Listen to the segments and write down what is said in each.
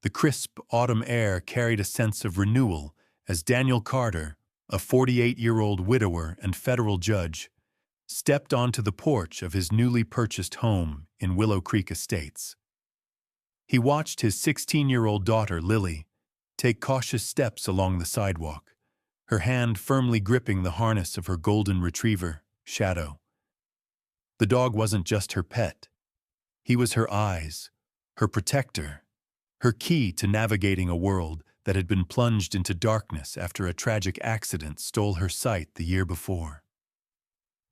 The crisp autumn air carried a sense of renewal as Daniel Carter, a 48-year-old widower and federal judge, stepped onto the porch of his newly purchased home in Willow Creek Estates. He watched his 16-year-old daughter, Lily, take cautious steps along the sidewalk, her hand firmly gripping the harness of her golden retriever, Shadow. The dog wasn't just her pet. He was her eyes, her protector, her key to navigating a world that had been plunged into darkness after a tragic accident stole her sight the year before.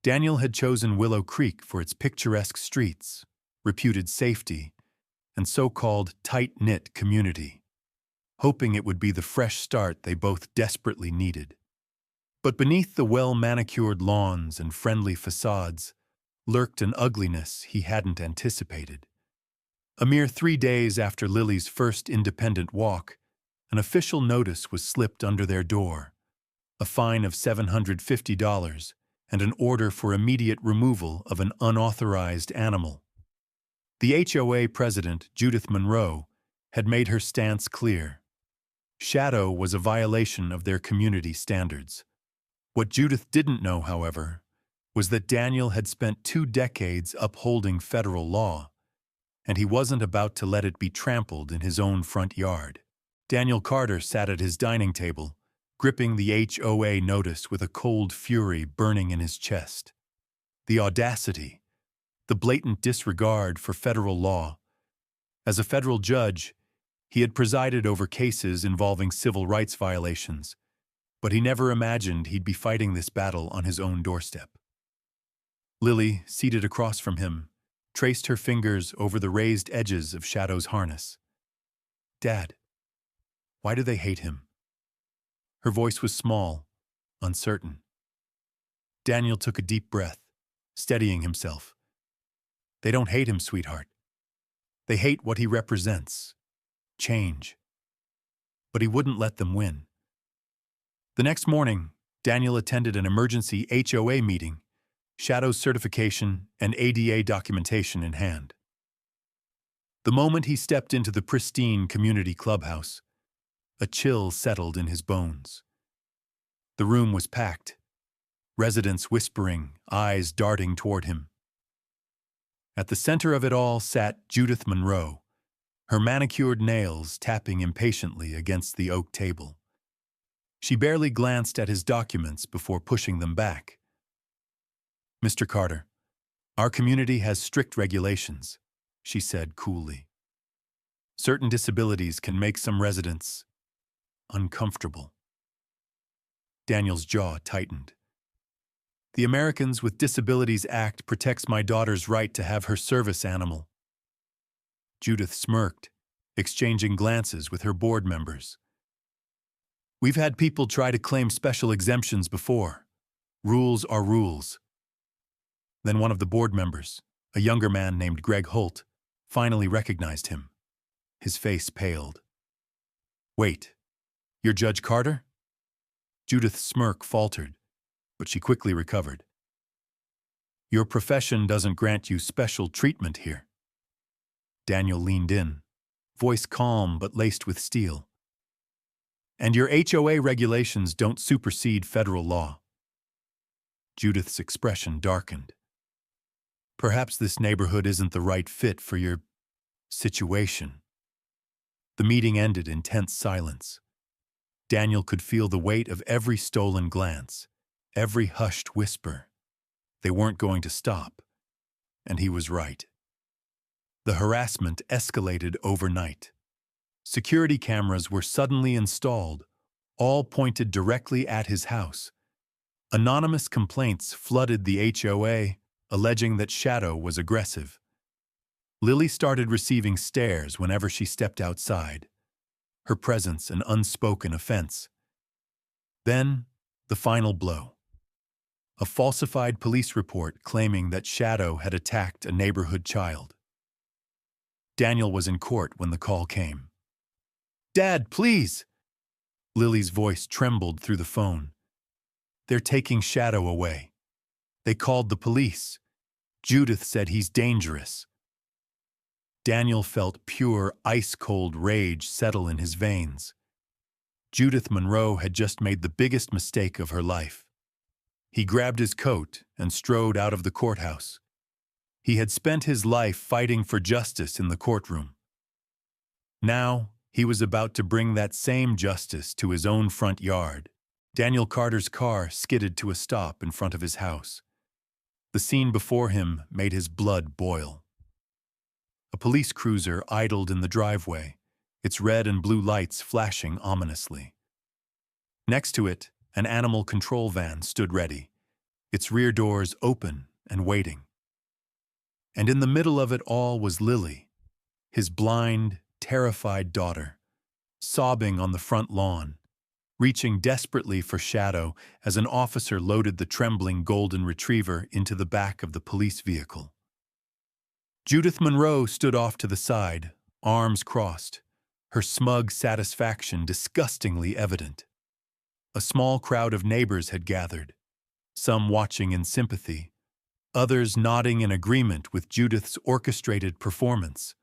Daniel had chosen Willow Creek for its picturesque streets, reputed safety, and so-called tight-knit community, hoping it would be the fresh start they both desperately needed. But beneath the well-manicured lawns and friendly facades lurked an ugliness he hadn't anticipated. A mere 3 days after Lily's first independent walk, an official notice was slipped under their door, a fine of $750 and an order for immediate removal of an unauthorized animal. The HOA president, Judith Monroe, had made her stance clear. Shadow was a violation of their community standards. What Judith didn't know, however, was that Daniel had spent 2 decades upholding federal law, and he wasn't about to let it be trampled in his own front yard. Daniel Carter sat at his dining table, gripping the HOA notice with a cold fury burning in his chest. The audacity, the blatant disregard for federal law. As a federal judge, he had presided over cases involving civil rights violations, but he never imagined he'd be fighting this battle on his own doorstep. Lily, seated across from him, traced her fingers over the raised edges of Shadow's harness. "Dad, why do they hate him?" Her voice was small, uncertain. Daniel took a deep breath, steadying himself. "They don't hate him, sweetheart. They hate what he represents. Change." But he wouldn't let them win. The next morning, Daniel attended an emergency HOA meeting, Shadow's certification and ADA documentation in hand. The moment he stepped into the pristine community clubhouse, a chill settled in his bones. The room was packed, residents whispering, eyes darting toward him. At the center of it all sat Judith Monroe, her manicured nails tapping impatiently against the oak table. She barely glanced at his documents before pushing them back. "Mr. Carter, our community has strict regulations," she said coolly. "Certain disabilities can make some residents uncomfortable." Daniel's jaw tightened. "The Americans with Disabilities Act protects my daughter's right to have her service animal." Judith smirked, exchanging glances with her board members. "We've had people try to claim special exemptions before. Rules are rules." Then one of the board members, a younger man named Greg Holt, finally recognized him. His face paled. "Wait, you're Judge Carter?" Judith's smirk faltered, but she quickly recovered. "Your profession doesn't grant you special treatment here." Daniel leaned in, voice calm but laced with steel. "And your HOA regulations don't supersede federal law." Judith's expression darkened. "Perhaps this neighborhood isn't the right fit for your situation." The meeting ended in tense silence. Daniel could feel the weight of every stolen glance, every hushed whisper. They weren't going to stop, and he was right. The harassment escalated overnight. Security cameras were suddenly installed, all pointed directly at his house. Anonymous complaints flooded the HOA, alleging that Shadow was aggressive. Lily started receiving stares whenever she stepped outside, her presence an unspoken offense. Then, the final blow. A falsified police report claiming that Shadow had attacked a neighborhood child. Daniel was in court when the call came. "Dad, please!" Lily's voice trembled through the phone. "They're taking Shadow away. They called the police. Judith said he's dangerous." Daniel felt pure, ice-cold rage settle in his veins. Judith Monroe had just made the biggest mistake of her life. He grabbed his coat and strode out of the courthouse. He had spent his life fighting for justice in the courtroom. Now, he was about to bring that same justice to his own front yard. Daniel Carter's car skidded to a stop in front of his house. The scene before him made his blood boil. A police cruiser idled in the driveway, its red and blue lights flashing ominously. Next to it, an animal control van stood ready, its rear doors open and waiting. And in the middle of it all was Lily, his blind, terrified daughter, sobbing on the front lawn, reaching desperately for Shadow as an officer loaded the trembling golden retriever into the back of the police vehicle. Judith Monroe stood off to the side, arms crossed, her smug satisfaction disgustingly evident. A small crowd of neighbors had gathered, some watching in sympathy, others nodding in agreement with Judith's orchestrated performance.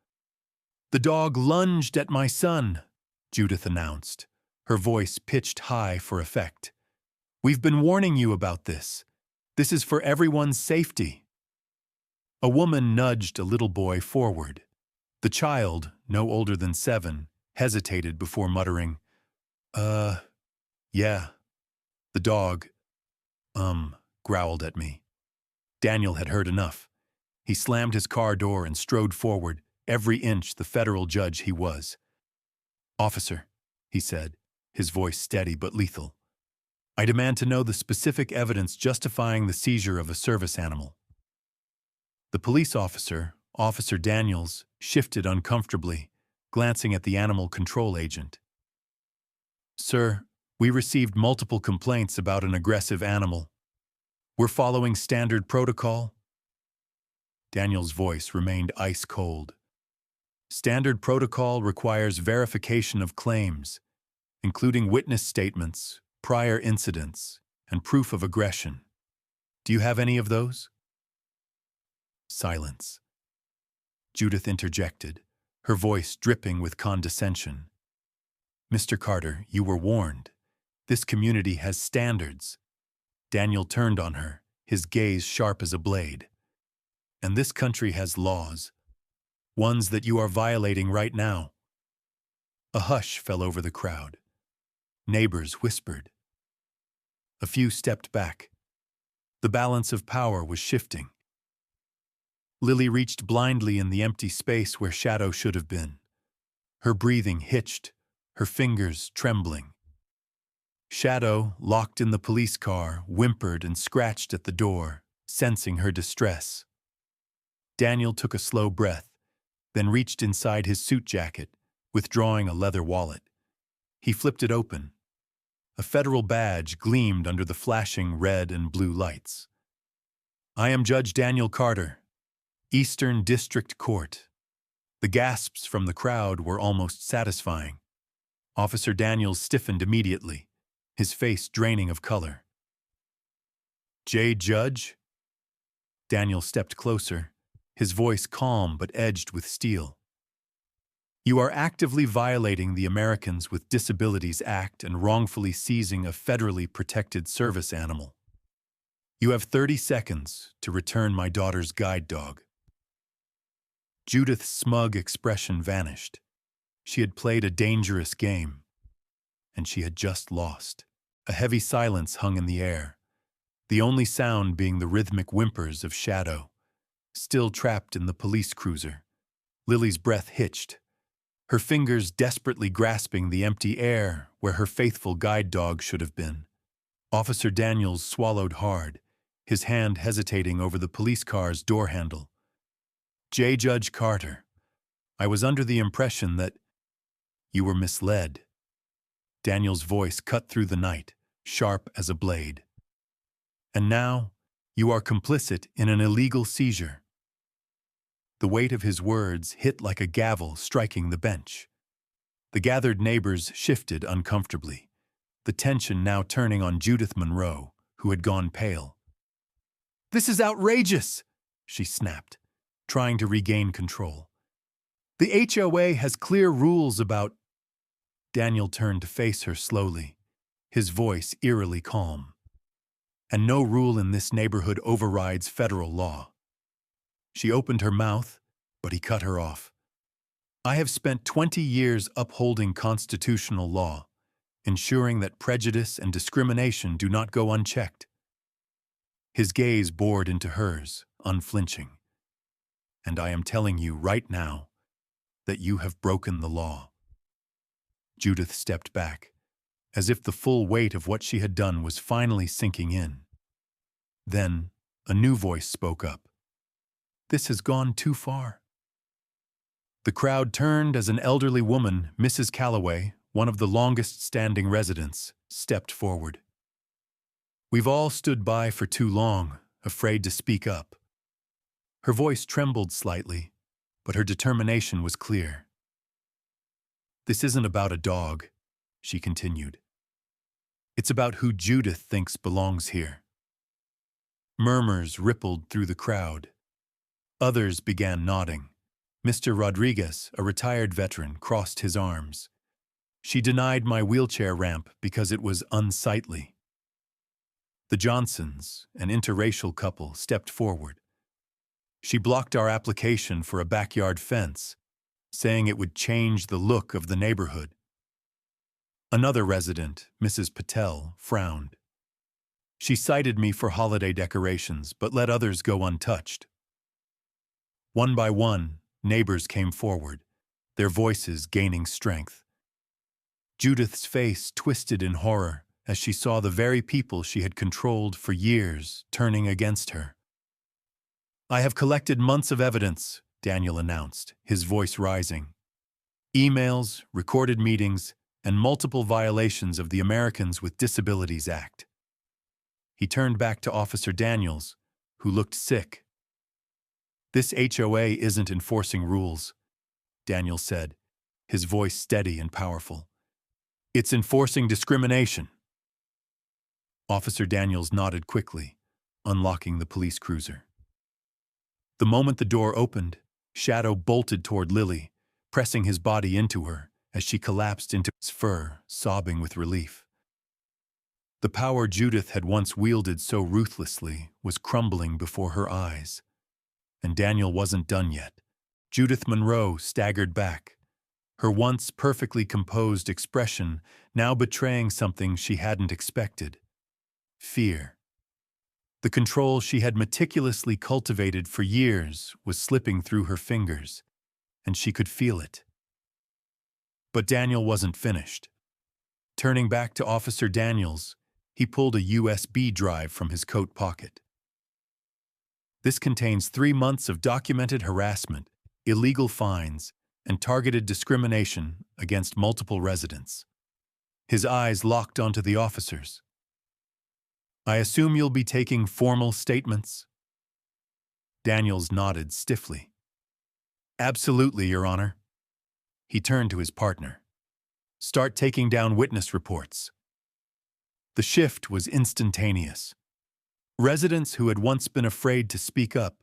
"The dog lunged at my son," Judith announced, her voice pitched high for effect. "We've been warning you about this. This is for everyone's safety." A woman nudged a little boy forward. The child, no older than 7, hesitated before muttering, Yeah. The dog, growled at me." Daniel had heard enough. He slammed his car door and strode forward, every inch the federal judge he was. "Officer," he said, his voice steady but lethal, "I demand to know the specific evidence justifying the seizure of a service animal." The police officer, Officer Daniels, shifted uncomfortably, glancing at the animal control agent. "Sir, we received multiple complaints about an aggressive animal. We're following standard protocol." Daniel's voice remained ice-cold. "Standard protocol requires verification of claims, including witness statements, prior incidents, and proof of aggression. Do you have any of those?" Silence. Judith interjected, her voice dripping with condescension. "Mr. Carter, you were warned. This community has standards." Daniel turned on her, his gaze sharp as a blade. "And this country has laws, ones that you are violating right now." A hush fell over the crowd. Neighbors whispered. A few stepped back. The balance of power was shifting. Lily reached blindly in the empty space where Shadow should have been. Her breathing hitched, her fingers trembling. Shadow, locked in the police car, whimpered and scratched at the door, sensing her distress. Daniel took a slow breath, then reached inside his suit jacket, withdrawing a leather wallet. He flipped it open. A federal badge gleamed under the flashing red and blue lights. "I am Judge Daniel Carter, Eastern District Court." The gasps from the crowd were almost satisfying. Officer Daniels stiffened immediately, his face draining of color. "J. Judge?" Daniel stepped closer, his voice calm but edged with steel. "You are actively violating the Americans with Disabilities Act and wrongfully seizing a federally protected service animal. You have 30 seconds to return my daughter's guide dog." Judith's smug expression vanished. She had played a dangerous game, and she had just lost. A heavy silence hung in the air, the only sound being the rhythmic whimpers of Shadow, still trapped in the police cruiser. Lily's breath hitched, her fingers desperately grasping the empty air where her faithful guide dog should have been. Officer Daniels swallowed hard, his hand hesitating over the police car's door handle. "J. Judge Carter, I was under the impression that you were misled." Daniel's voice cut through the night, sharp as a blade. "And now, you are complicit in an illegal seizure." The weight of his words hit like a gavel striking the bench. The gathered neighbors shifted uncomfortably, the tension now turning on Judith Monroe, who had gone pale. "This is outrageous," she snapped, trying to regain control. The HOA has clear rules about... Daniel turned to face her slowly, his voice eerily calm. And no rule in this neighborhood overrides federal law. She opened her mouth, but he cut her off. I have spent 20 years upholding constitutional law, ensuring that prejudice and discrimination do not go unchecked. His gaze bored into hers, unflinching. And I am telling you right now that you have broken the law. Judith stepped back, as if the full weight of what she had done was finally sinking in. Then, a new voice spoke up. This has gone too far. The crowd turned as an elderly woman, Mrs. Calloway, one of the longest-standing residents, stepped forward. We've all stood by for too long, afraid to speak up. Her voice trembled slightly, but her determination was clear. This isn't about a dog, she continued. It's about who Judith thinks belongs here. Murmurs rippled through the crowd. Others began nodding. Mr. Rodriguez, a retired veteran, crossed his arms. She denied my wheelchair ramp because it was unsightly. The Johnsons, an interracial couple, stepped forward. She blocked our application for a backyard fence, saying it would change the look of the neighborhood. Another resident, Mrs. Patel, frowned. She cited me for holiday decorations, but let others go untouched. One by one, neighbors came forward, their voices gaining strength. Judith's face twisted in horror as she saw the very people she had controlled for years turning against her. I have collected months of evidence, Daniel announced, his voice rising. Emails, recorded meetings, and multiple violations of the Americans with Disabilities Act. He turned back to Officer Daniels, who looked sick. This HOA isn't enforcing rules, Daniel said, his voice steady and powerful. It's enforcing discrimination. Officer Daniels nodded quickly, unlocking the police cruiser. The moment the door opened, Shadow bolted toward Lily, pressing his body into her as she collapsed into his fur, sobbing with relief. The power Judith had once wielded so ruthlessly was crumbling before her eyes. And Daniel wasn't done yet. Judith Monroe staggered back, her once perfectly composed expression now betraying something she hadn't expected. Fear. The control she had meticulously cultivated for years was slipping through her fingers, and she could feel it. But Daniel wasn't finished. Turning back to Officer Daniels, he pulled a USB drive from his coat pocket. This contains 3 months of documented harassment, illegal fines, and targeted discrimination against multiple residents. His eyes locked onto the officers. I assume you'll be taking formal statements? Daniels nodded stiffly. Absolutely, Your Honor. He turned to his partner. Start taking down witness reports. The shift was instantaneous. Residents who had once been afraid to speak up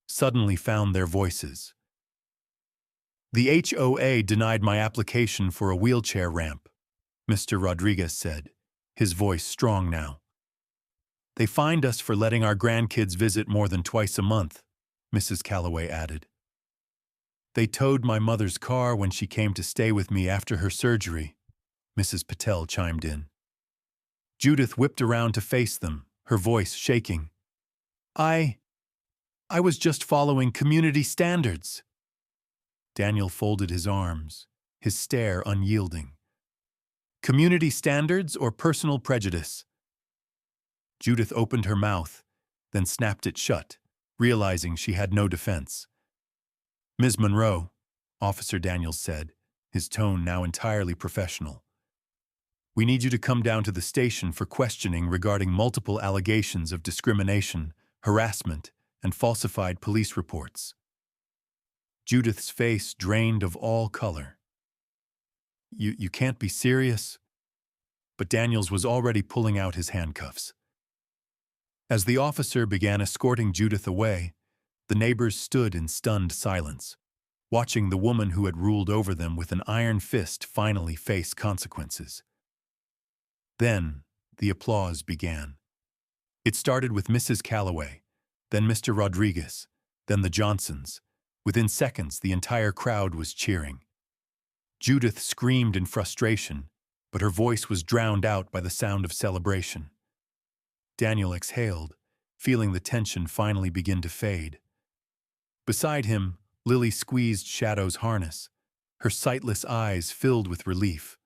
suddenly found their voices. The HOA denied my application for a wheelchair ramp, Mr. Rodriguez said, his voice strong now. They fined us for letting our grandkids visit more than twice a month, Mrs. Calloway added. They towed my mother's car when she came to stay with me after her surgery, Mrs. Patel chimed in. Judith whipped around to face them, her voice shaking. I was just following community standards. Daniel folded his arms, his stare unyielding. Community standards or personal prejudice? Judith opened her mouth, then snapped it shut, realizing she had no defense. Ms. Monroe, Officer Daniels said, his tone now entirely professional. We need you to come down to the station for questioning regarding multiple allegations of discrimination, harassment, and falsified police reports. Judith's face drained of all color. You can't be serious? But Daniels was already pulling out his handcuffs. As the officer began escorting Judith away, the neighbors stood in stunned silence, watching the woman who had ruled over them with an iron fist finally face consequences. Then, the applause began. It started with Mrs. Calloway, then Mr. Rodriguez, then the Johnsons. Within seconds, the entire crowd was cheering. Judith screamed in frustration, but her voice was drowned out by the sound of celebration. Daniel exhaled, feeling the tension finally begin to fade. Beside him, Lily squeezed Shadow's harness, her sightless eyes filled with relief.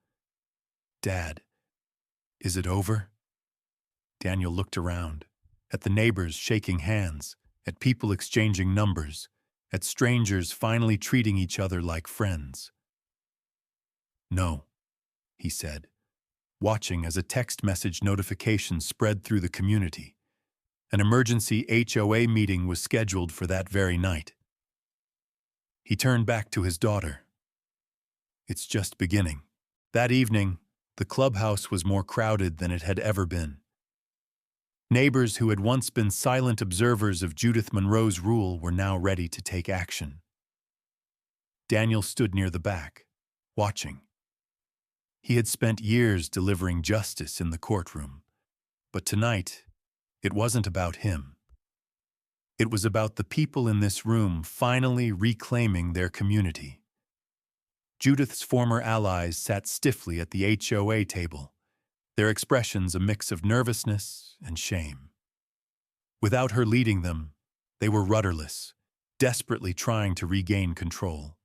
"Dad, is it over?" Daniel looked around, at the neighbors shaking hands, at people exchanging numbers, at strangers finally treating each other like friends. "No," he said, watching as a text message notification spread through the community. An emergency HOA meeting was scheduled for that very night. He turned back to his daughter. "It's just beginning." That evening, the clubhouse was more crowded than it had ever been. Neighbors who had once been silent observers of Judith Monroe's rule were now ready to take action. Daniel stood near the back, watching. He had spent years delivering justice in the courtroom, but tonight, it wasn't about him. It was about the people in this room finally reclaiming their community. Judith's former allies sat stiffly at the HOA table, their expressions a mix of nervousness and shame. Without her leading them, they were rudderless, desperately trying to regain control.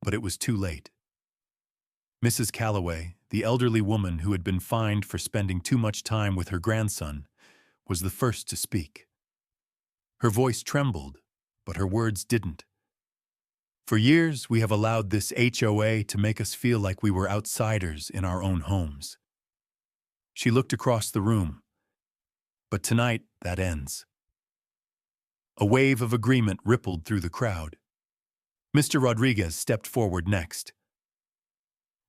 But it was too late. Mrs. Calloway, the elderly woman who had been fined for spending too much time with her grandson, was the first to speak. Her voice trembled, but her words didn't. "For years, we have allowed this HOA to make us feel like we were outsiders in our own homes." She looked across the room. But tonight, that ends. A wave of agreement rippled through the crowd. Mr. Rodriguez stepped forward next.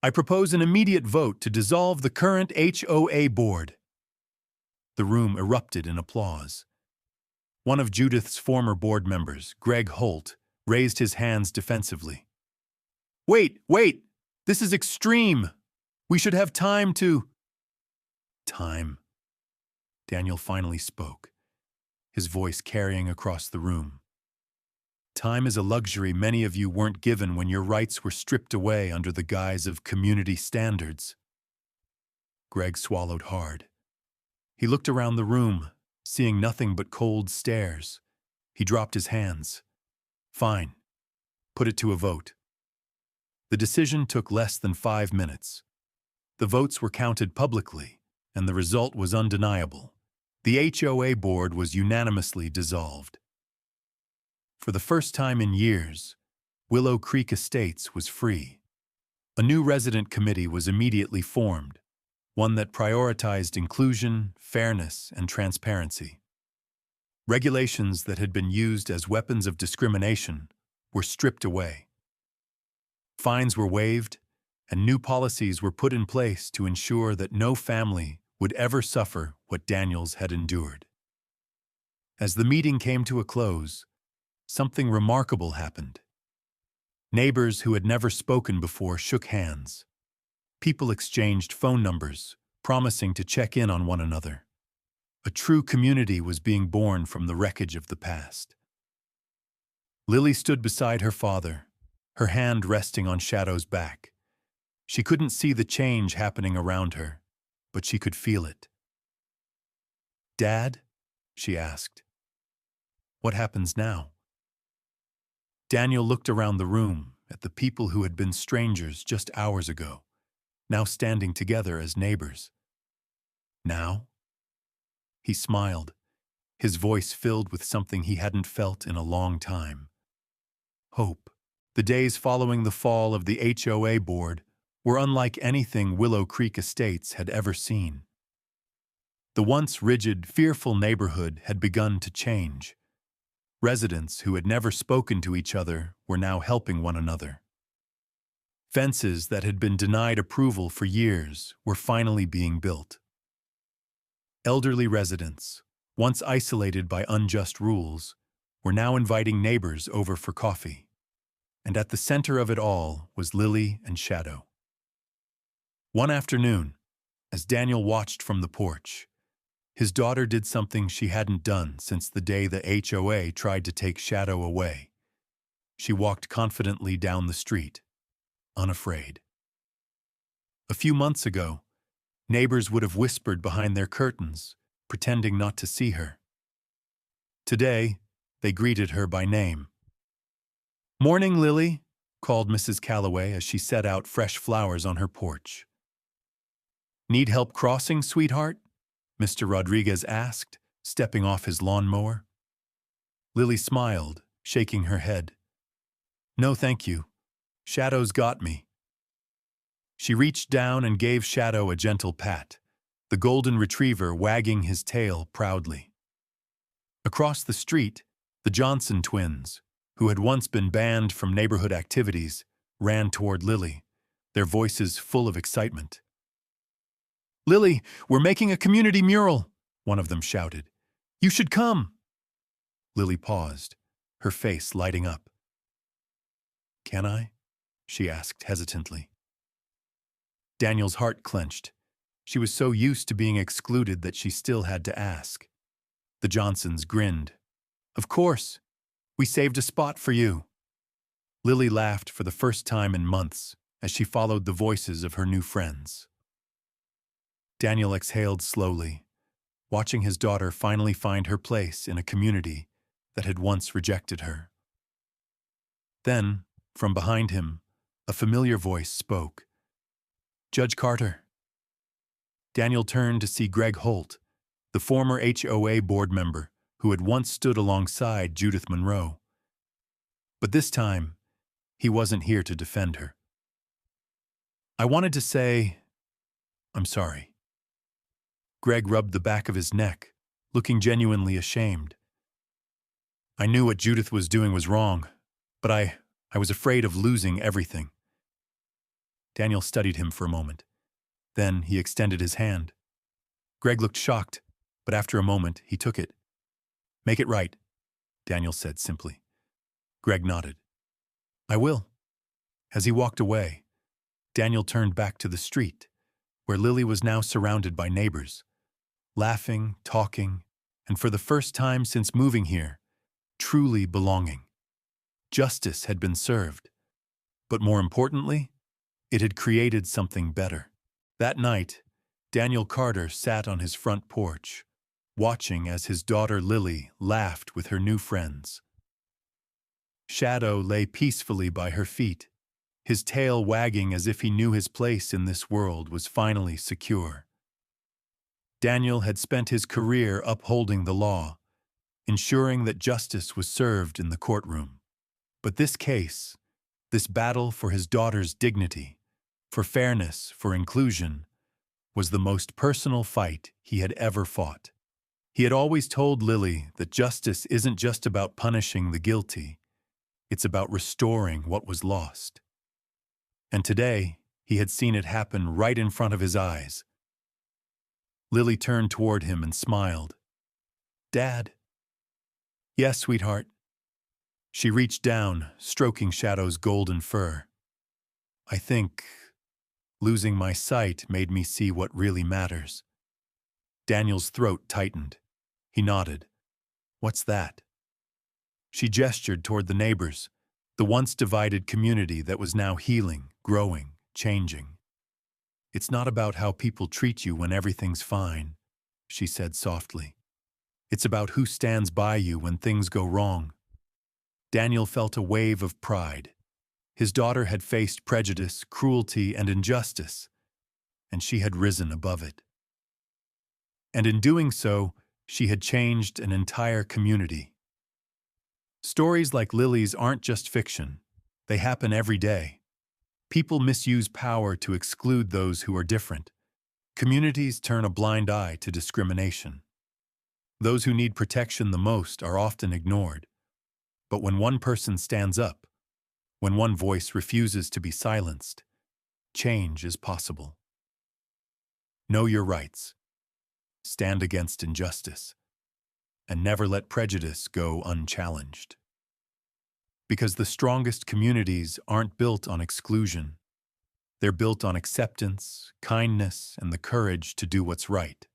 "I propose an immediate vote to dissolve the current HOA board." The room erupted in applause. One of Judith's former board members, Greg Holt, raised his hands defensively. Wait! This is extreme! We should have time to—" "Time." Daniel finally spoke, his voice carrying across the room. "Time is a luxury many of you weren't given when your rights were stripped away under the guise of community standards." Greg swallowed hard. He looked around the room, seeing nothing but cold stares. He dropped his hands. "Fine. Put it to a vote." The decision took less than 5 minutes. The votes were counted publicly, and the result was undeniable. The HOA board was unanimously dissolved. For the first time in years, Willow Creek Estates was free. A new resident committee was immediately formed, one that prioritized inclusion, fairness, and transparency. Regulations that had been used as weapons of discrimination were stripped away. Fines were waived, and new policies were put in place to ensure that no family would ever suffer what Daniels had endured. As the meeting came to a close, something remarkable happened. Neighbors who had never spoken before shook hands. People exchanged phone numbers, promising to check in on one another. A true community was being born from the wreckage of the past. Lily stood beside her father, her hand resting on Shadow's back. She couldn't see the change happening around her, but she could feel it. "Dad?" she asked. "What happens now?" Daniel looked around the room at the people who had been strangers just hours ago, now standing together as neighbors. "Now?" He smiled, his voice filled with something he hadn't felt in a long time. Hope. The days following the fall of the HOA board were unlike anything Willow Creek Estates had ever seen. The once rigid, fearful neighborhood had begun to change. Residents who had never spoken to each other were now helping one another. Fences that had been denied approval for years were finally being built. Elderly residents, once isolated by unjust rules, were now inviting neighbors over for coffee. And at the center of it all was Lily and Shadow. One afternoon, as Daniel watched from the porch, his daughter did something she hadn't done since the day the HOA tried to take Shadow away. She walked confidently down the street, unafraid. A few months ago, neighbors would have whispered behind their curtains, pretending not to see her. Today, they greeted her by name. "Morning, Lily," called Mrs. Calloway as she set out fresh flowers on her porch. "Need help crossing, sweetheart?" Mr. Rodriguez asked, stepping off his lawnmower. Lily smiled, shaking her head. "No, thank you. Shadow's got me." She reached down and gave Shadow a gentle pat, the golden retriever wagging his tail proudly. Across the street, the Johnson twins, who had once been banned from neighborhood activities, ran toward Lily, their voices full of excitement. "Lily, we're making a community mural," one of them shouted. "You should come." Lily paused, her face lighting up. "Can I?" she asked hesitantly. Daniel's heart clenched. She was so used to being excluded that she still had to ask. The Johnsons grinned. "Of course. We saved a spot for you." Lily laughed for the first time in months as she followed the voices of her new friends. Daniel exhaled slowly, watching his daughter finally find her place in a community that had once rejected her. Then, from behind him, a familiar voice spoke. "Judge Carter." Daniel turned to see Greg Holt, the former HOA board member who had once stood alongside Judith Monroe. But this time, he wasn't here to defend her. "I wanted to say, I'm sorry." Greg rubbed the back of his neck, looking genuinely ashamed. "I knew what Judith was doing was wrong, but I was afraid of losing everything." Daniel studied him for a moment. Then he extended his hand. Greg looked shocked, but after a moment he took it. "Make it right," Daniel said simply. Greg nodded. "I will." As he walked away, Daniel turned back to the street, where Lily was now surrounded by neighbors, laughing, talking, and for the first time since moving here, truly belonging. Justice had been served, but more importantly, it had created something better. That night, Daniel Carter sat on his front porch, watching as his daughter Lily laughed with her new friends. Shadow lay peacefully by her feet, his tail wagging as if he knew his place in this world was finally secure. Daniel had spent his career upholding the law, ensuring that justice was served in the courtroom. But this case, this battle for his daughter's dignity, for fairness, for inclusion, was the most personal fight he had ever fought. He had always told Lily that justice isn't just about punishing the guilty, it's about restoring what was lost. And today, he had seen it happen right in front of his eyes. Lily turned toward him and smiled. "Dad?" "Yes, sweetheart." She reached down, stroking Shadow's golden fur. "I think losing my sight made me see what really matters." Daniel's throat tightened. He nodded. "What's that?" She gestured toward the neighbors, the once divided community that was now healing, growing, changing. "It's not about how people treat you when everything's fine," she said softly. "It's about who stands by you when things go wrong." Daniel felt a wave of pride. His daughter had faced prejudice, cruelty, and injustice, and she had risen above it. And in doing so, she had changed an entire community. Stories like Lily's aren't just fiction. They happen every day. People misuse power to exclude those who are different. Communities turn a blind eye to discrimination. Those who need protection the most are often ignored. But when one person stands up, when one voice refuses to be silenced, change is possible. Know your rights. Stand against injustice. And never let prejudice go unchallenged. Because the strongest communities aren't built on exclusion. They're built on acceptance, kindness, and the courage to do what's right.